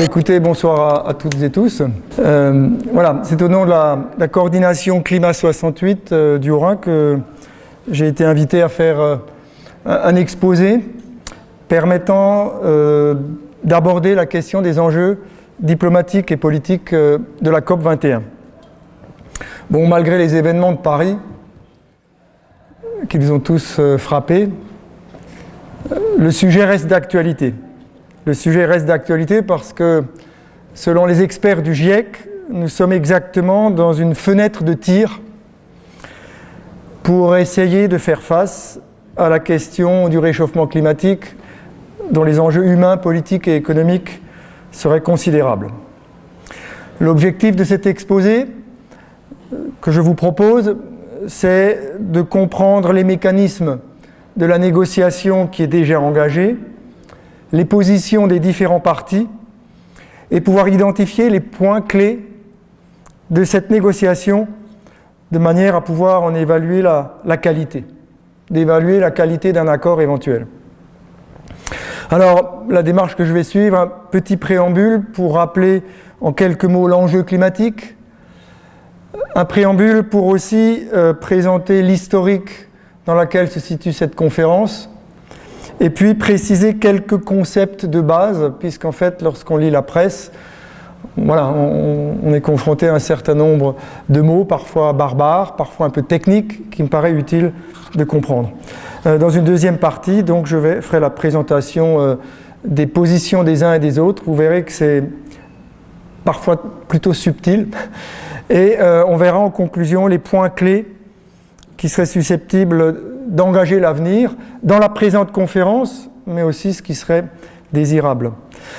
Écoutez, bonsoir à toutes et tous. Voilà, c'est au nom de la coordination Climat 68 du Haut-Rhin que j'ai été invité à faire un exposé permettant d'aborder la question des enjeux diplomatiques et politiques de la COP 21. Bon, malgré les événements de Paris, qu'ils ont tous frappés, le sujet reste d'actualité. Le sujet reste d'actualité parce que, selon les experts du GIEC, nous sommes exactement dans une fenêtre de tir pour essayer de faire face à la question du réchauffement climatique dont les enjeux humains, politiques et économiques seraient considérables. L'objectif de cet exposé que je vous propose, c'est de comprendre les mécanismes de la négociation qui est déjà engagée, les positions des différents partis et pouvoir identifier les points clés de cette négociation de manière à pouvoir en évaluer la qualité, d'évaluer la qualité d'un accord éventuel. Alors, la démarche que je vais suivre, un petit préambule pour rappeler en quelques mots l'enjeu climatique, un préambule pour aussi présenter l'historique dans lequel se situe cette conférence, et puis préciser quelques concepts de base, puisqu'en fait, lorsqu'on lit la presse, voilà, on est confronté à un certain nombre de mots, parfois barbares, parfois un peu techniques, qui me paraît utile de comprendre. Dans une deuxième partie, donc, je ferai la présentation des positions des uns et des autres. Vous verrez que c'est parfois plutôt subtil. Et on verra en conclusion les points clés qui seraient susceptibles d'engager l'avenir dans la présente conférence, mais aussi ce qui serait désirable.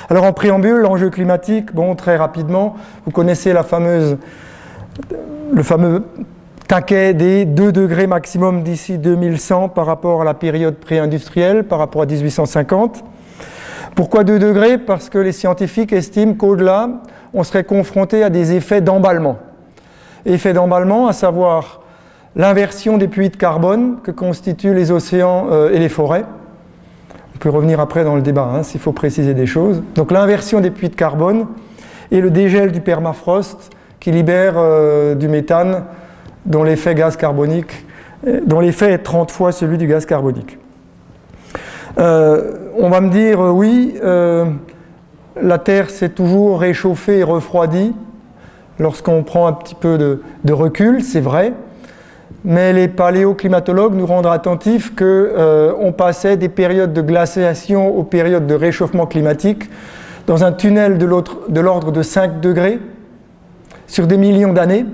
Alors en préambule, l'enjeu climatique, bon, très rapidement, vous connaissez le fameux taquet des 2 degrés maximum d'ici 2100 par rapport à la période pré-industrielle, par rapport à 1850. Pourquoi 2 degrés ? Parce que les scientifiques estiment qu'au-delà, on serait confronté à des effets d'emballement. Effets d'emballement, à savoir l'inversion des puits de carbone que constituent les océans et les forêts. On peut revenir après dans le débat, s'il faut préciser des choses. Donc l'inversion des puits de carbone et le dégel du permafrost qui libère du méthane dont l'effet gaz carbonique, dont l'effet est 30 fois celui du gaz carbonique. On va me dire, oui, la Terre s'est toujours réchauffée et refroidie lorsqu'on prend un petit peu de recul, c'est vrai. Mais les paléoclimatologues nous rendent attentifs qu'on passait des périodes de glaciation aux périodes de réchauffement climatique dans un tunnel de l'ordre de 5 degrés sur des millions d'années,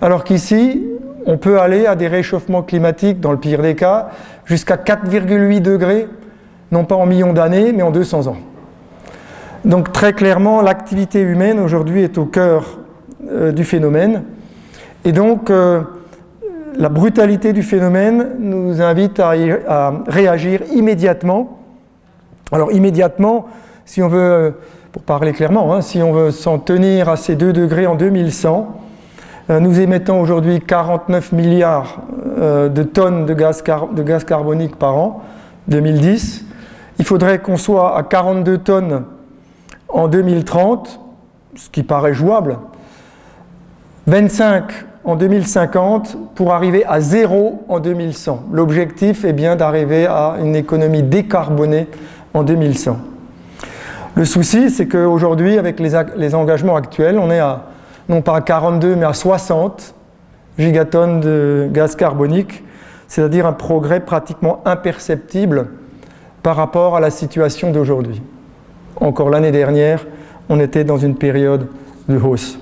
alors qu'ici, on peut aller à des réchauffements climatiques, dans le pire des cas, jusqu'à 4,8 degrés, non pas en millions d'années, mais en 200 ans. Donc très clairement, l'activité humaine aujourd'hui est au cœur du phénomène, et donc la brutalité du phénomène nous invite à réagir immédiatement. Alors immédiatement, si on veut, pour parler clairement, si on veut s'en tenir à ces 2 degrés en 2100, nous émettons aujourd'hui 49 milliards de tonnes de gaz carbonique par an, 2010. Il faudrait qu'on soit à 42 tonnes en 2030, ce qui paraît jouable, 25 en 2050 pour arriver à 0 en 2100. L'objectif est bien d'arriver à une économie décarbonée en 2100. Le souci, c'est qu'aujourd'hui, avec les engagements actuels, on est à, non pas à 42, mais à 60 gigatonnes de gaz carbonique, c'est-à-dire un progrès pratiquement imperceptible par rapport à la situation d'aujourd'hui. Encore l'année dernière, on était dans une période de hausse.